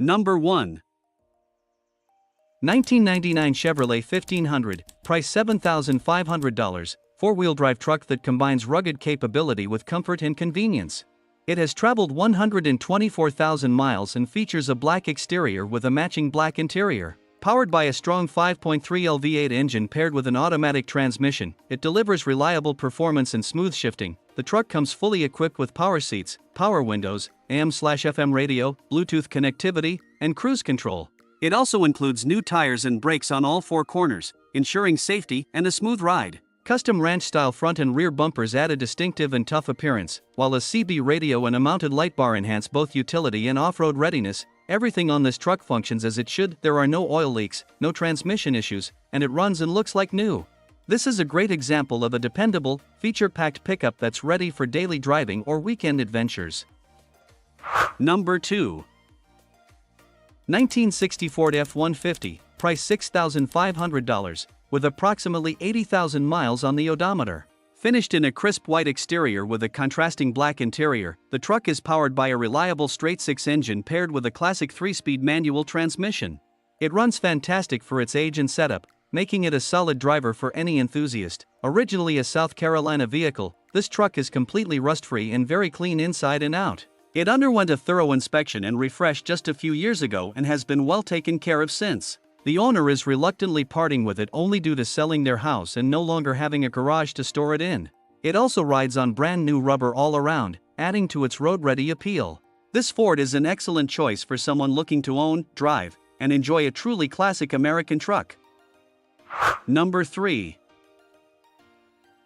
Number 1. 1999 Chevrolet 1500, price $7,500, four-wheel drive truck that combines rugged capability with comfort and convenience. It has traveled 124,000 miles and features a black exterior with a matching black interior. Powered by a strong 5.3L V8 engine paired with an automatic transmission, it delivers reliable performance and smooth shifting. The truck comes fully equipped with power seats, power windows, AM/FM radio, Bluetooth connectivity, and cruise control. It also includes new tires and brakes on all four corners, ensuring safety and a smooth ride. Custom ranch-style front and rear bumpers add a distinctive and tough appearance, while a CB radio and a mounted light bar enhance both utility and off-road readiness. Everything on this truck functions as it should. There are no oil leaks, no transmission issues, and it runs and looks like new. This is a great example of a dependable, feature-packed pickup that's ready for daily driving or weekend adventures. Number 2. 1960 Ford F-150, price $6,500, with approximately 80,000 miles on the odometer. Finished in a crisp white exterior with a contrasting black interior, the truck is powered by a reliable straight-six engine paired with a classic 3-speed manual transmission. It runs fantastic for its age and setup, making it a solid driver for any enthusiast. Originally a South Carolina vehicle, this truck is completely rust-free and very clean inside and out. It underwent a thorough inspection and refresh just a few years ago and has been well taken care of since. The owner is reluctantly parting with it only due to selling their house and no longer having a garage to store it in. It also rides on brand new rubber all around, adding to its road-ready appeal. This Ford is an excellent choice for someone looking to own, drive, and enjoy a truly classic American truck. Number 3.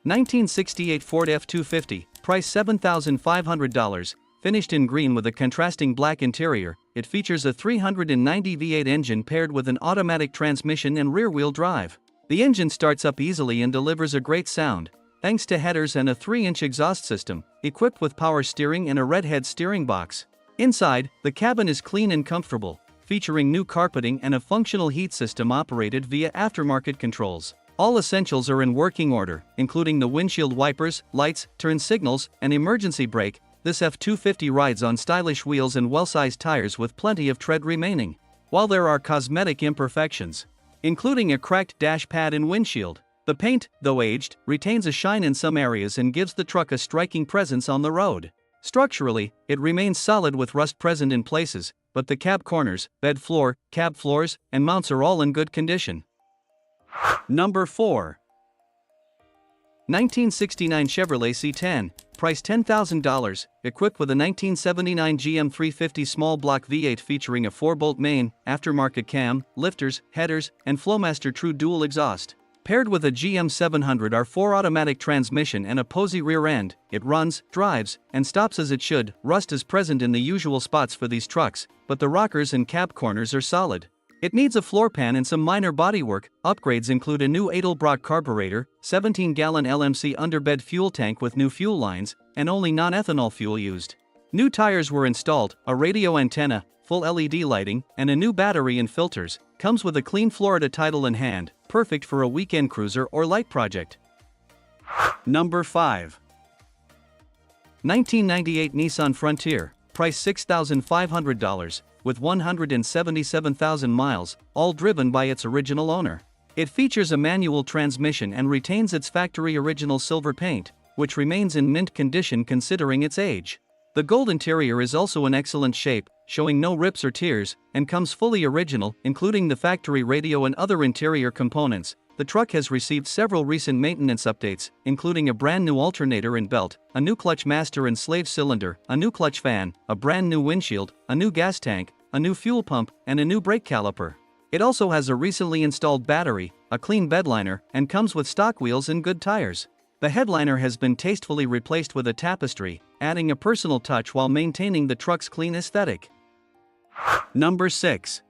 1968 Ford F-250, price $7,500, finished in green with a contrasting black interior. It features a 390 V8 engine paired with an automatic transmission and rear-wheel drive. The engine starts up easily and delivers a great sound, thanks to headers and a 3-inch exhaust system, equipped with power steering and a redhead steering box. Inside, the cabin is clean and comfortable, featuring new carpeting and a functional heat system operated via aftermarket controls. All essentials are in working order, including the windshield wipers, lights, turn signals, and emergency brake. This F-250 rides on stylish wheels and well-sized tires with plenty of tread remaining. While there are cosmetic imperfections, including a cracked dash pad and windshield, the paint, though aged, retains a shine in some areas and gives the truck a striking presence on the road. Structurally, it remains solid with rust present in places, but the cab corners, bed floor, cab floors, and mounts are all in good condition. Number 4. 1969 Chevrolet C10, price $10,000, equipped with a 1979 GM 350 small block V8 featuring a 4-bolt main, aftermarket cam, lifters, headers, and Flowmaster True dual exhaust. Paired with a GM 700 R4 automatic transmission and a posy rear end, it runs, drives, and stops as it should. Rust is present in the usual spots for these trucks, but the rockers and cab corners are solid. It needs a floor pan and some minor bodywork. Upgrades include a new Edelbrock carburetor, 17-gallon LMC underbed fuel tank with new fuel lines, and only non-ethanol fuel used. New tires were installed, a radio antenna, full LED lighting, and a new battery and filters. Comes with a clean Florida title in hand, perfect for a weekend cruiser or light project. Number 5. 1998 Nissan Frontier, price $6,500, with 177,000 miles, all driven by its original owner. It features a manual transmission and retains its factory original silver paint, which remains in mint condition considering its age. The gold interior is also in excellent shape, showing no rips or tears, and comes fully original, including the factory radio and other interior components. The truck has received several recent maintenance updates, including a brand new alternator and belt, a new clutch master and slave cylinder, a new clutch fan, a brand new windshield, a new gas tank, a new fuel pump, and a new brake caliper. It also has a recently installed battery, a clean bedliner, and comes with stock wheels and good tires. The headliner has been tastefully replaced with a tapestry, adding a personal touch while maintaining the truck's clean aesthetic. Number 6.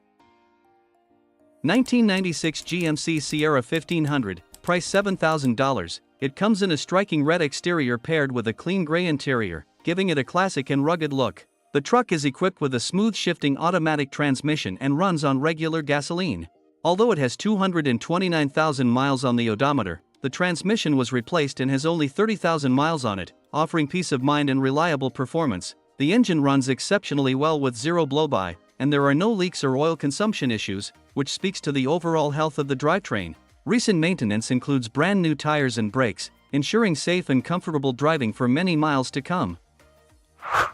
1996 GMC Sierra 1500, price $7,000. It comes in a striking red exterior paired with a clean gray interior, giving it a classic and rugged look. The truck is equipped with a smooth shifting automatic transmission and runs on regular gasoline. Although it has 229,000 miles on the odometer, the transmission was replaced and has only 30,000 miles on it, offering peace of mind and reliable performance. The engine runs exceptionally well with zero blow-by, and there are no leaks or oil consumption issues, which speaks to the overall health of the drivetrain. Recent maintenance includes brand new tires and brakes, ensuring safe and comfortable driving for many miles to come.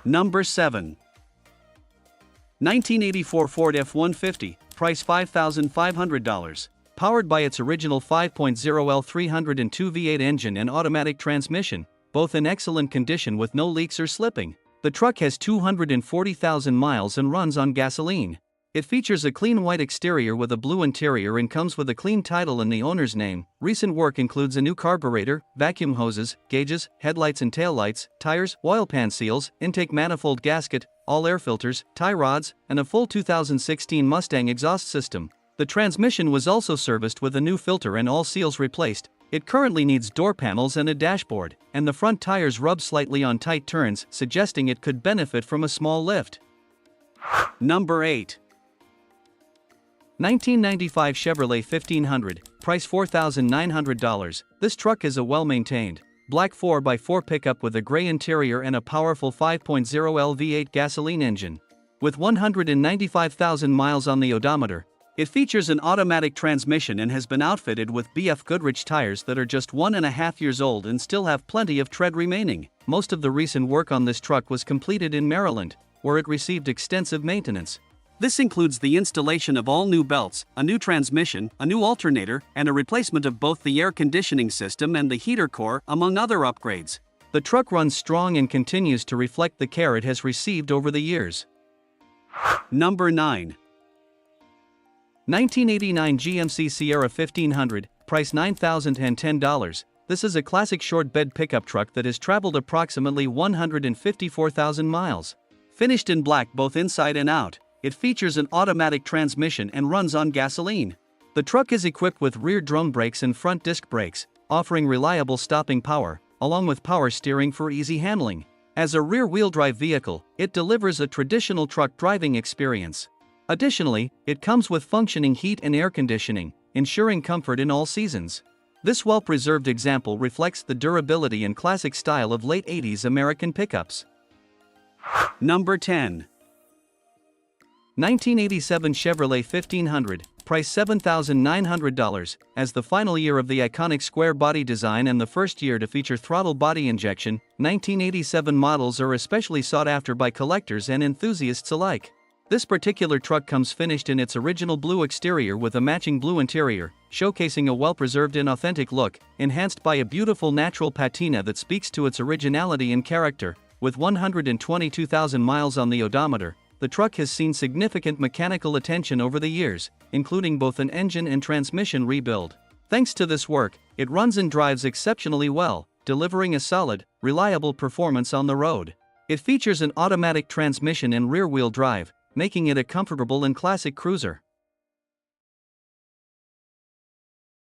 Number 7. 1984 Ford F-150, price $5,500. Powered by its original 5.0L 302 V8 engine and automatic transmission, both in excellent condition with no leaks or slipping. The truck has 240,000 miles and runs on gasoline. It features a clean white exterior with a blue interior and comes with a clean title and the owner's name. Recent work includes a new carburetor, vacuum hoses, gauges, headlights and taillights, tires, oil pan seals, intake manifold gasket, all air filters, tie rods, and a full 2016 Mustang exhaust system. The transmission was also serviced with a new filter and all seals replaced. It currently needs door panels and a dashboard, and the front tires rub slightly on tight turns, suggesting it could benefit from a small lift. Number 8. 1995 Chevrolet 1500, price $4,900. This truck is a well-maintained, black 4x4 pickup with a gray interior and a powerful 5.0L V8 gasoline engine. With 195,000 miles on the odometer, it features an automatic transmission and has been outfitted with BF Goodrich tires that are just 1.5 years old and still have plenty of tread remaining. Most of the recent work on this truck was completed in Maryland, where it received extensive maintenance. This includes the installation of all new belts, a new transmission, a new alternator, and a replacement of both the air conditioning system and the heater core, among other upgrades. The truck runs strong and continues to reflect the care it has received over the years. Number 9. 1989 GMC Sierra 1500, price $9,010. This is a classic short bed pickup truck that has traveled approximately 154,000 miles. Finished in black both inside and out, it features an automatic transmission and runs on gasoline. The truck is equipped with rear drum brakes and front disc brakes, offering reliable stopping power, along with power steering for easy handling. As a rear-wheel drive vehicle, it delivers a traditional truck driving experience. Additionally, it comes with functioning heat and air conditioning, ensuring comfort in all seasons. This well-preserved example reflects the durability and classic style of late 80s American pickups. Number 10. 1987 Chevrolet 1500, price $7,900. As the final year of the iconic square body design and the first year to feature throttle body injection, 1987 models are especially sought after by collectors and enthusiasts alike. This particular truck comes finished in its original blue exterior with a matching blue interior, showcasing a well-preserved and authentic look, enhanced by a beautiful natural patina that speaks to its originality and character. With 122,000 miles on the odometer, the truck has seen significant mechanical attention over the years, including both an engine and transmission rebuild. Thanks to this work, it runs and drives exceptionally well, delivering a solid, reliable performance on the road. It features an automatic transmission and rear-wheel drive, making it a comfortable and classic cruiser.